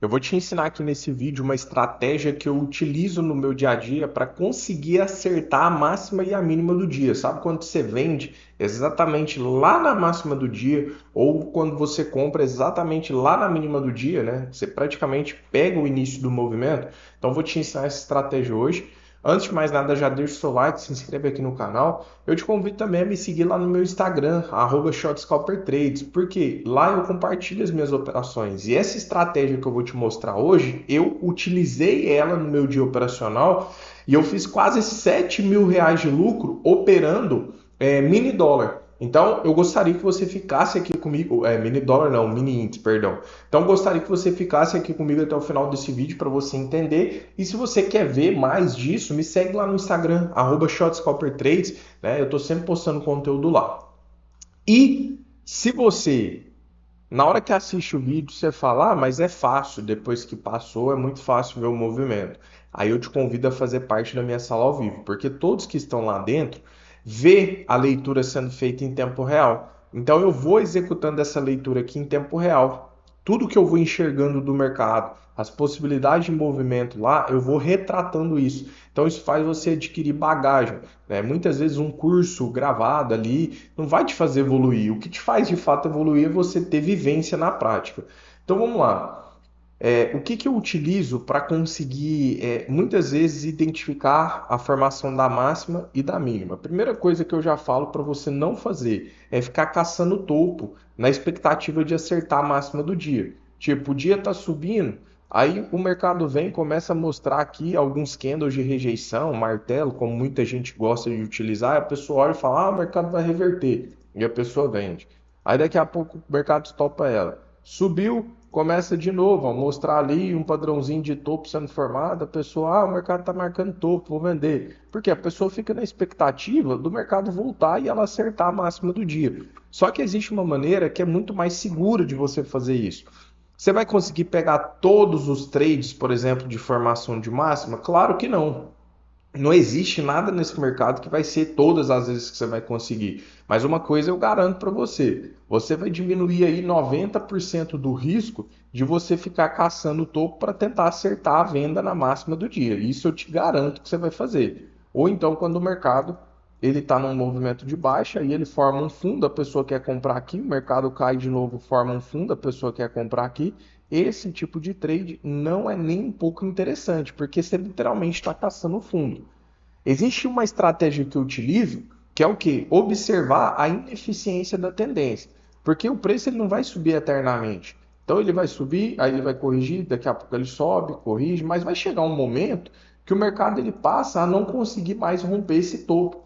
Eu vou te ensinar aqui nesse vídeo uma estratégia que eu utilizo no meu dia a dia para conseguir acertar a máxima e a mínima do dia. Sabe quando você vende exatamente lá na máxima do dia ou quando você compra exatamente lá na mínima do dia, né? Você praticamente pega o início do movimento. Então eu vou te ensinar essa estratégia hoje. Antes de mais nada, já deixa o seu like, se inscreve aqui no canal. Eu te convido também a me seguir lá no meu Instagram, @ShotScalperTrades, porque lá eu compartilho as minhas operações. E essa estratégia que eu vou te mostrar hoje, eu utilizei ela no meu dia operacional e eu fiz quase R$ 7.000 de lucro operando mini dólar. Então, eu gostaria que você ficasse aqui comigo, mini dólar não, mini índice, perdão. Então, eu gostaria que você ficasse aqui comigo até o final desse vídeo para você entender. E se você quer ver mais disso, me segue lá no Instagram, @ShotScalperTrades, né? Eu estou sempre postando conteúdo lá. E se você, na hora que assiste o vídeo, você fala, mas é fácil, depois que passou, é muito fácil ver o movimento. Aí eu te convido a fazer parte da minha sala ao vivo, porque todos que estão lá dentro vê a leitura sendo feita em tempo real. Então eu vou executando essa leitura aqui em tempo real. Tudo que eu vou enxergando do mercado, as possibilidades de movimento lá, eu vou retratando isso. Então isso faz você adquirir bagagem, né? Muitas vezes um curso gravado ali não vai te fazer evoluir. O que te faz de fato evoluir é você ter vivência na prática. Então vamos lá. O que eu utilizo para conseguir, muitas vezes, identificar a formação da máxima e da mínima? A primeira coisa que eu já falo para você não fazer é ficar caçando topo na expectativa de acertar a máxima do dia. Tipo, o dia está subindo, aí o mercado vem e começa a mostrar aqui alguns candles de rejeição, martelo, como muita gente gosta de utilizar, a pessoa olha e fala, o mercado vai reverter, e a pessoa vende. Aí daqui a pouco o mercado estopa ela. Subiu, começa de novo, a mostrar ali um padrãozinho de topo sendo formado, a pessoa, o mercado está marcando topo, vou vender. Porque a pessoa fica na expectativa do mercado voltar e ela acertar a máxima do dia. Só que existe uma maneira que é muito mais segura de você fazer isso. Você vai conseguir pegar todos os trades, por exemplo, de formação de máxima? Claro que não. Não existe nada nesse mercado que vai ser todas as vezes que você vai conseguir. Mas uma coisa eu garanto para você: você vai diminuir aí 90% do risco de você ficar caçando o topo para tentar acertar a venda na máxima do dia. Isso eu te garanto que você vai fazer. Ou então, quando o mercado ele está num movimento de baixa e ele forma um fundo, a pessoa quer comprar aqui, o mercado cai de novo, forma um fundo, a pessoa quer comprar aqui. Esse tipo de trade não é nem um pouco interessante, porque você literalmente está caçando o fundo. Existe uma estratégia que eu utilizo, que é o quê? Observar a ineficiência da tendência. Porque o preço ele não vai subir eternamente. Então ele vai subir, aí ele vai corrigir, daqui a pouco ele sobe, corrige, mas vai chegar um momento que o mercado ele passa a não conseguir mais romper esse topo.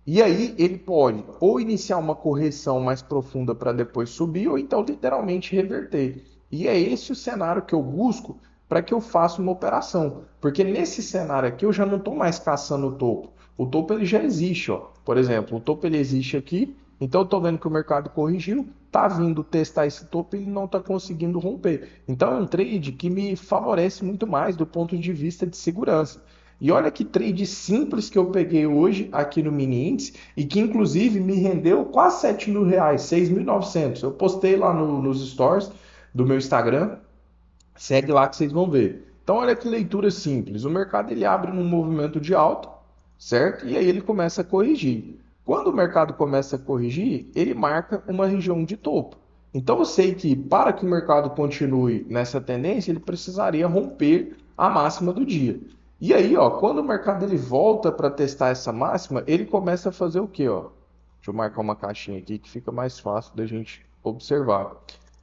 E aí ele pode ou iniciar uma correção mais profunda para depois subir, ou então literalmente reverter. E é esse o cenário que eu busco para que eu faça uma operação. Porque nesse cenário aqui eu já não estou mais caçando o topo. O topo ele já existe, ó. Por exemplo, o topo ele existe aqui, então eu estou vendo que o mercado corrigiu, está vindo testar esse topo e ele não está conseguindo romper. Então é um trade que me favorece muito mais do ponto de vista de segurança. E olha que trade simples que eu peguei hoje aqui no mini índice e que inclusive me rendeu quase R$ 7.000, 6.900. Eu postei lá nos stories do meu Instagram, segue lá que vocês vão ver. Então olha que leitura simples. O mercado ele abre num movimento de alta, certo? E aí ele começa a corrigir. Quando o mercado começa a corrigir, ele marca uma região de topo. Então eu sei que para que o mercado continue nessa tendência, ele precisaria romper a máxima do dia. E aí, ó, quando o mercado ele volta para testar essa máxima, ele começa a fazer o quê, ó? Deixa eu marcar uma caixinha aqui que fica mais fácil da gente observar.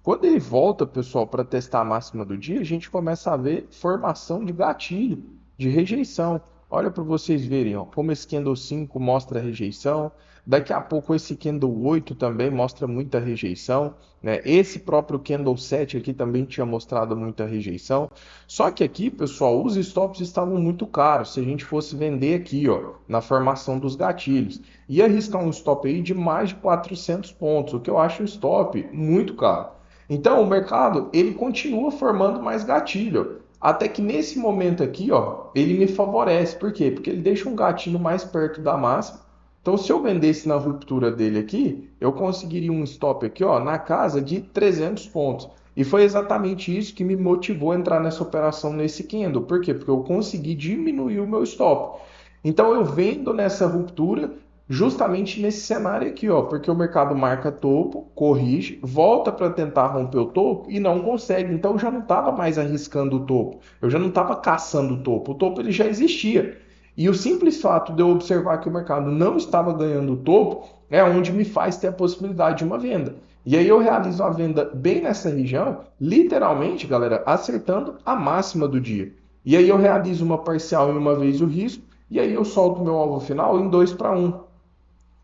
Quando ele volta, pessoal, para testar a máxima do dia, a gente começa a ver formação de gatilho, de rejeição. Olha para vocês verem, ó, como esse candle 5 mostra rejeição. Daqui a pouco esse candle 8 também mostra muita rejeição, né? Esse próprio candle 7 aqui também tinha mostrado muita rejeição. Só que aqui, pessoal, os stops estavam muito caros. Se a gente fosse vender aqui, ó, na formação dos gatilhos, ia arriscar um stop aí de mais de 400 pontos, o que eu acho um stop muito caro. Então o mercado ele continua formando mais gatilho, até que nesse momento aqui, ó, ele me favorece. Por quê? Porque ele deixa um gatilho mais perto da máxima. Então se eu vendesse na ruptura dele aqui, eu conseguiria um stop aqui, ó, na casa de 300 pontos. E foi exatamente isso que me motivou a entrar nessa operação nesse candle. Por quê? Porque eu consegui diminuir o meu stop. Então eu vendo nessa ruptura justamente nesse cenário aqui, ó, porque o mercado marca topo, corrige, volta para tentar romper o topo e não consegue. Então eu já não estava mais arriscando o topo, eu já não estava caçando o topo ele já existia. E o simples fato de eu observar que o mercado não estava ganhando o topo é onde me faz ter a possibilidade de uma venda. E aí eu realizo a venda bem nessa região, literalmente, galera, acertando a máxima do dia. E aí eu realizo uma parcial em uma vez o risco, e aí eu solto o meu alvo final em 2 para 1.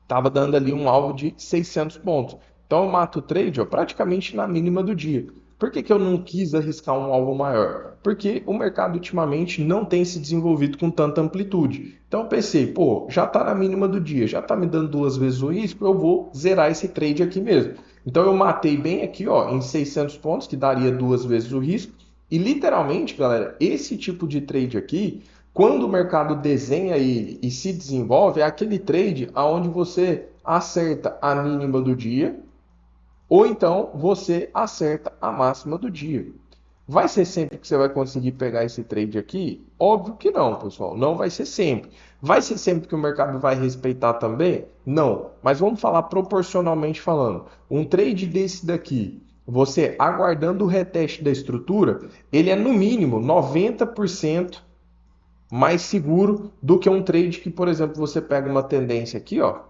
Estava dando ali um alvo de 600 pontos. Então eu mato o trade ó, praticamente na mínima do dia. Por que eu não quis arriscar um alvo maior? Porque o mercado ultimamente não tem se desenvolvido com tanta amplitude. Então eu pensei, pô, já está na mínima do dia, já está me dando 2 vezes o risco, eu vou zerar esse trade aqui mesmo. Então eu matei bem aqui ó, em 600 pontos, que daria 2 vezes o risco. E literalmente, galera, esse tipo de trade aqui, quando o mercado desenha ele e se desenvolve, é aquele trade onde você acerta a mínima do dia ou então você acerta a máxima do dia. Vai ser sempre que você vai conseguir pegar esse trade aqui? Óbvio que não, pessoal. Não vai ser sempre. Vai ser sempre que o mercado vai respeitar também? Não. Mas vamos falar proporcionalmente falando. Um trade desse daqui, você aguardando o reteste da estrutura, ele é no mínimo 90% mais seguro do que um trade que, por exemplo, você pega uma tendência aqui, ó.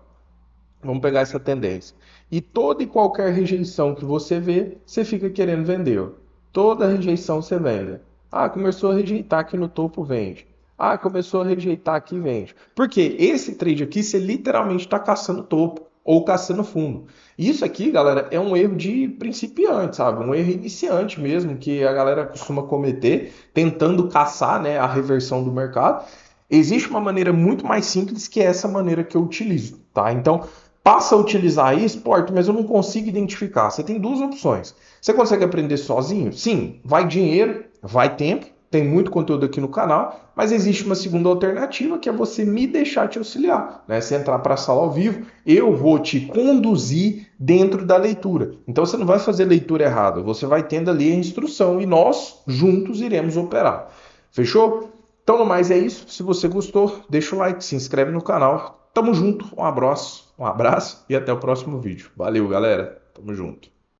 Vamos pegar essa tendência. E toda e qualquer rejeição que você vê, você fica querendo vender. Ó. Toda rejeição você vende. Ah, começou a rejeitar aqui no topo, vende. Ah, começou a rejeitar aqui, vende. Porque esse trade aqui, você literalmente está caçando topo ou caçando fundo. Isso aqui, galera, é um erro de principiante, sabe? Um erro iniciante mesmo, que a galera costuma cometer, tentando caçar, né, a reversão do mercado. Existe uma maneira muito mais simples, que é essa maneira que eu utilizo, tá? Então, passa a utilizar isso, Porto, mas eu não consigo identificar. Você tem duas opções. Você consegue aprender sozinho? Sim, vai dinheiro, vai tempo, tem muito conteúdo aqui no canal, mas existe uma segunda alternativa, que é você me deixar te auxiliar, né? Você entrar para a sala ao vivo, eu vou te conduzir dentro da leitura. Então você não vai fazer leitura errada, você vai tendo ali a instrução e nós juntos iremos operar. Fechou? Então, no mais é isso. Se você gostou, deixa o like, se inscreve no canal. Tamo junto, um abraço e até o próximo vídeo. Valeu, galera. Tamo junto.